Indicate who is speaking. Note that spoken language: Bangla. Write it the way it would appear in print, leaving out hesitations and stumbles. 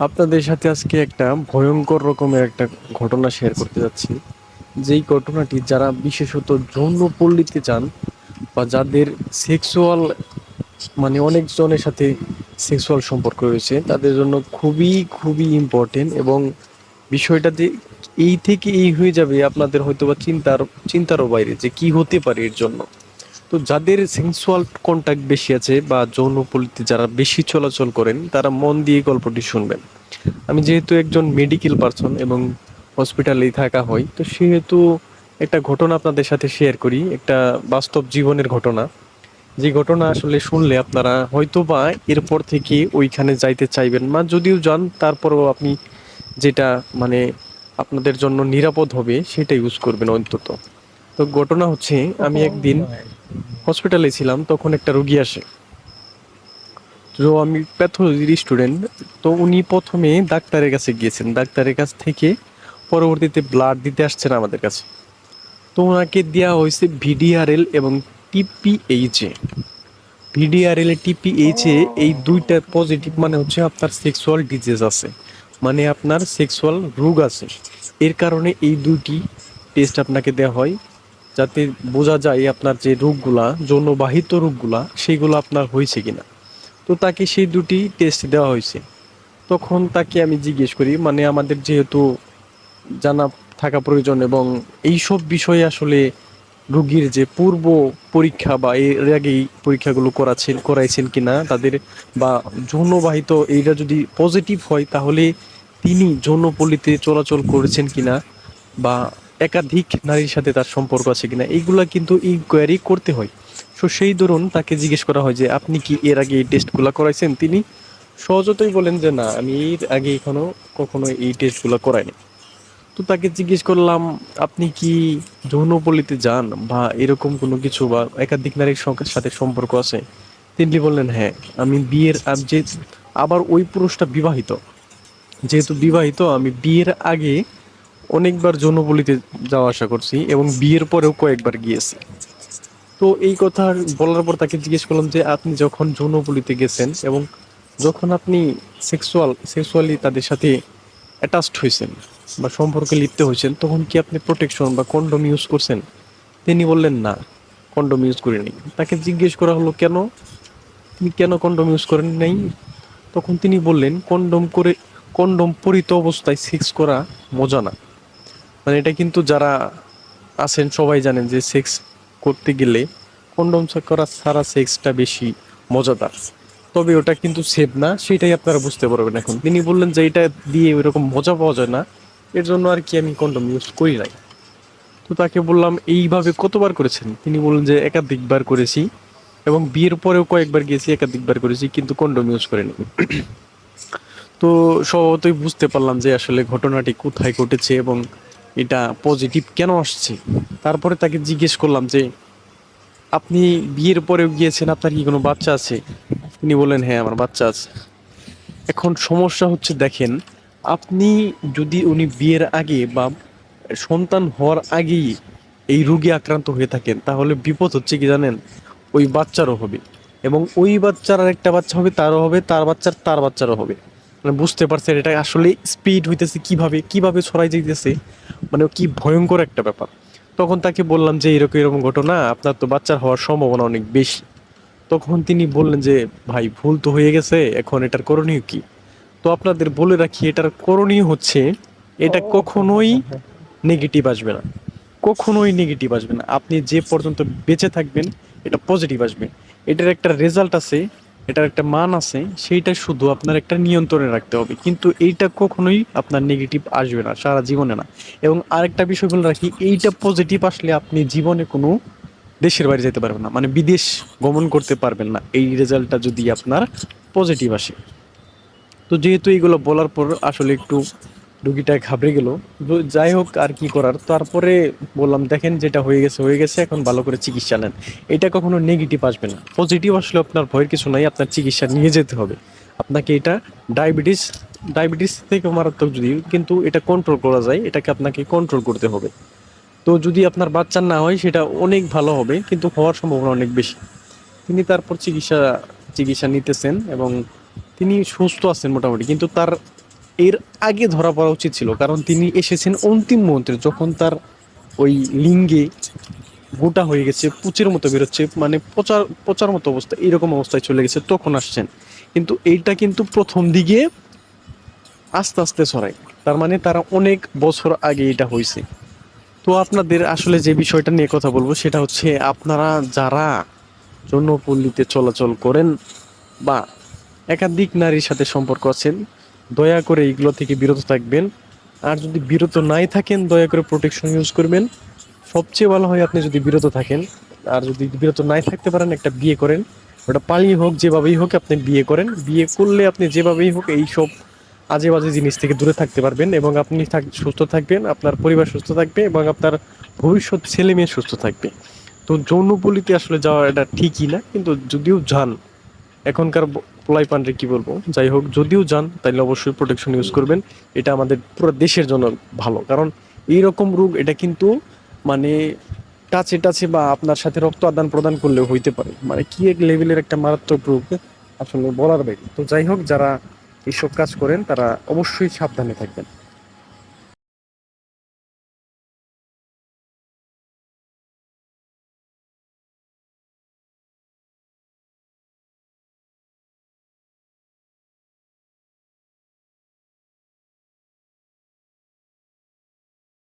Speaker 1: আপনাদের সাথে আজকে একটা ভয়ঙ্কর রকমের একটা ঘটনা শেয়ার করতে যাচ্ছি। যেই ঘটনাটি যারা বিশেষত যৌনপল্লীতে যান বা যাদের সেক্সুয়াল মানে অনেকজনের সাথে সেক্সুয়াল সম্পর্ক রয়েছে তাদের জন্য খুবই খুবই ইম্পর্টেন্ট। এবং বিষয়টা যে এই থেকে এই হয়ে যাবে আপনাদের হয়তোবা চিন্তারও বাইরে যে কি হতে পারে এর জন্য। তো যাদের সেক্সুয়াল কন্ট্যাক্ট বেশি আছে বা যৌনপল্লীতে যারা বেশি চলাচল করেন তারা মন দিয়ে গল্পটি শুনবেন। আমি যেহেতু একজন মেডিকেল পার্সন এবং হসপিটালেই থাকা হয়, তো সেহেতু একটা ঘটনা আপনাদের সাথে শেয়ার করি, একটা বাস্তব জীবনের ঘটনা। যে ঘটনা আসলে শুনলে আপনারা হয়তো বা এরপর থেকে ওইখানে যাইতে চাইবেন না, যদিও যান তারপরেও আপনি যেটা মানে আপনাদের জন্য নিরাপদ হবে সেটা ইউজ করবেন অন্তত। তো ঘটনা হচ্ছে, আমি একদিন হসপিটালে ছিলাম, তখন একটা রুগী আসে। তো আমি প্যাথোলজির স্টুডেন্ট। তো উনি প্রথমে ডাক্তারের কাছে গিয়েছেন, ডাক্তারের কাছ থেকে পরবর্তীতে ব্লাড দিতে আসছেন আমাদের কাছে। তো ওনাকে দেওয়া হয়েছে ভিডিআরএল এবং টিপিএইচএ। ভিডিআরএল এ টিপিএইচএ এই দুইটা পজিটিভ মানে হচ্ছে আপনার সেক্সুয়াল ডিজিজ আছে, মানে আপনার সেক্সুয়াল রোগ আছে। এর কারণে এই দুইটি টেস্ট আপনাকে দেওয়া হয়, যাতে বোঝা যায় আপনার যে রোগগুলা যৌনবাহিত রোগগুলা সেইগুলো আপনার হয়েছে কিনা। তো তাকে সেই দুটি টেস্ট দেওয়া হয়েছে। তখন তাকে আমি জিজ্ঞেস করি, মানে আমাদের যেহেতু জানা থাকা প্রয়োজন এবং এইসব বিষয়ে আসলে রুগীর যে পূর্ব পরীক্ষা বা এর আগেই পরীক্ষাগুলো করাইছেন কিনা তাদের, বা যৌনবাহিত এইটা যদি পজিটিভ হয় তাহলে তিনি যৌনপল্লীতে চলাচল করেছেন কিনা, বা একাধিক নারীর সাথে তার সম্পর্ক আছে কিনা, এইগুলা কিন্তু ইনকোয়ারি করতে হয়। সো সেই দরুন তাকে জিজ্ঞেস করা হয় যে আপনি কি এর আগে এই টেস্টগুলো করাইছেন। তিনি সহজতই বলেন যে না, আমি এর আগে কখনো এই টেস্টগুলো করাইনি। তো তাকে জিজ্ঞেস করলাম, আপনি কি যৌনপল্লীতে যান বা এরকম কোনো কিছু, বা একাধিক নারীর সাথে সম্পর্ক আছে? তিনি বললেন হ্যাঁ, আমি বিয়ের যে আবার ওই পুরুষটা বিবাহিত। যেহেতু বিবাহিত, আমি বিয়ের আগে অনেকবার যৌনপল্লীতে যাওয়া আসা করছি এবং বিয়ের পরেও কয়েকবার গিয়েছি। তো এই কথা বলার পর তাকে জিজ্ঞেস করলাম যে আপনি যখন যৌনপল্লীতে গেছেন এবং যখন আপনি সেক্সুয়ালি তাদের সাথে অ্যাটাচড হয়েছেন বা সম্পর্কে লিপ্ত হয়েছেন, তখন কি আপনি প্রোটেকশন বা কন্ডোম ইউজ করছেন? তিনি বললেন না, কন্ডোম ইউজ করিনি। তাকে জিজ্ঞেস করা হলো কেন, তিনি কেন কন্ডোম ইউজ করেন নাই? তখন তিনি বললেন, কন্ডোম পরিত অবস্থায় সেক্স করা মজা না। মানে এটা কিন্তু যারা আছেন সবাই জানেন যে সেক্স করতে গেলে কন্ডোম করা ছাড়া সেক্সটা বেশি মজাদার। তবে ওটা কিন্তু সেফ না, সেটাই আপনারা বুঝতে পারবেন এখন। তিনি বললেন যে এটা দিয়ে ওইরকম মজা পাওয়া যায় না, এর জন্য আর কি আমি কন্ডোম ইউজ করি নাই। তো তাকে বললাম এইভাবে কতবার করেছেন? তিনি বললেন যে একাধিকবার করেছি এবং বিয়ের পরেও কয়েকবার গিয়েছি, একাধিকবার করেছি, কিন্তু কন্ডোম ইউজ করিনি। তো স্বভাবতই বুঝতে পারলাম যে আসলে ঘটনাটি কোথায় ঘটেছে এবং এটা পজিটিভ কেন আসছে। তারপরে তাকে জিজ্ঞেস করলাম যে আপনি বিয়ের পরেও গিয়েছেন, আপনার কি কোনো বাচ্চা আছে? তিনি বললেন হ্যাঁ, আমার বাচ্চা আছে। এখন সমস্যা হচ্ছে দেখেন, আপনি যদি উনি বিয়ের আগে বা সন্তান হওয়ার আগেই এই রোগে আক্রান্ত হয়ে থাকেন, তাহলে বিপদ হচ্ছে কি জানেন? ওই বাচ্চারও হবে, এবং ওই বাচ্চার আরেকটা বাচ্চা হবে, তারও হবে, তার বাচ্চার তার বাচ্চারও হবে। মানে বুঝতে পারছেন এটা আসলে স্পিড হইতেছে কিভাবে কিভাবে ছড়াই যাইতেছে, মানে কি ভয়ঙ্কর একটা ব্যাপার। তখন তাকে বললাম যে এরকম এরকম ঘটনা, আপনার তো বাচ্চার হওয়ার সম্ভাবনা অনেক বেশি। তখন তিনি বললেন যে ভাই, ভুল তো হয়ে গেছে, এখন এটার করণীয় কি? তো আপনাদের বলে রাখি, এটার করণীয় হচ্ছে, এটা কখনোই নেগেটিভ আসবে না, কখনোই নেগেটিভ আসবে না। আপনি যে পর্যন্ত বেঁচে থাকবেন এটা পজিটিভ আসবে। এটার একটা রেজাল্ট আছে, এটার একটা মান আছে, সেইটা শুধু আপনার একটা নিয়ন্ত্রণে রাখতে হবে, কিন্তু এইটা কখনোই আপনার নেগেটিভ আসবে না সারা জীবনে না। এবং আরেকটা বিষয় বলে রাখি, এইটা পজিটিভ আসলে আপনি জীবনে কোনো দেশের বাইরে যেতে পারবেন না, মানে বিদেশ গমন করতে পারবেন না এই রেজাল্টটা যদি আপনার পজিটিভ আসে। তো যেহেতু এইগুলো বলার পর আসলে একটু রুগীটা ঘাবড়ে গেল। তো যাই হোক, আর কি করার, তারপরে বললাম দেখেন যেটা হয়ে গেছে হয়ে গেছে, এখন ভালো করে চিকিৎসা নেন। এটা কখনো নেগেটিভ আসবে না, পজিটিভ আসলে আপনার ভয়ের কিছু নাই, আপনার চিকিৎসা নিয়ে যেতে হবে। আপনাকে এটা ডায়াবেটিস ডায়াবেটিস থেকে মারাত্মক যদি, কিন্তু এটা কন্ট্রোল করা যায়, এটাকে আপনাকে কন্ট্রোল করতে হবে। তো যদি আপনার বাচ্চা না হয় সেটা অনেক ভালো হবে, কিন্তু হওয়ার সম্ভাবনা অনেক বেশি। তিনি তারপর চিকিৎসা চিকিৎসা নিতেছেন এবং তিনি সুস্থ আছেন মোটামুটি, কিন্তু তার এর আগে ধরা পড়া উচিত ছিল, কারণ তিনি এসেছেন অন্তিম মুহূর্তে, যখন তার ওই লিঙ্গে গোটা হয়ে গেছে, পুচের মতো বেরোচ্ছে, মানে পচার পচার মতো অবস্থা, এরকম অবস্থায় চলে গেছে, তখন আসছেন। কিন্তু এইটা কিন্তু প্রথম দিকে আস্তে আস্তে ছড়ায়, তার মানে তারা অনেক বছর আগে এটা হয়েছে। তো আপনাদের আসলে যে বিষয়টা নিয়ে কথা বলবো সেটা হচ্ছে, আপনারা যারা যৌনপল্লীতে চলাচল করেন বা একাধিক নারীর সাথে সম্পর্ক আছেন, দয়া করে এগুলো থেকে বিরত থাকবেন। আর যদি বিরত নাই থাকেন, দয়া করে প্রোটেকশন ইউজ করবেন। সবচেয়ে ভালো হয় আপনি যদি বিরত থাকেন। আর যদি বিরত নাই থাকতে পারেন, একটা বিয়ে করেন। ওটা পালিয়ে হোক, যেভাবেই হোক আপনি বিয়ে করেন। বিয়ে করলে আপনি যেভাবেই হোক এইসব আজে বাজে জিনিস থেকে দূরে থাকতে পারবেন, এবং আপনি সুস্থ থাকবেন, আপনার পরিবার সুস্থ থাকবে, এবং আপনার ভবিষ্যৎ ছেলে মেয়ে সুস্থ থাকবে। তো যৌনপল্লীতে আসলে যাওয়া এটা ঠিকই না, কিন্তু যদিও যান, এখনকার পোলাই পান্ডে কি বলবো, যাই হোক, যদিও যান তাহলে অবশ্যই প্রোটেকশন ইউজ করবেন। এটা আমাদের পুরো দেশের জন্য ভালো, কারণ এই রকম রোগ এটা কিন্তু মানে টাচে টাচে বা আপনার সাথে রক্ত আদান প্রদান করলেও হইতে পারে, মানে কি এক লেভেলের একটা মারাত্মক রোগ, আসলে বলার বাইরে। তো যাই হোক, যারা এইসব কাজ করেন তারা অবশ্যই সাবধানে থাকবেন।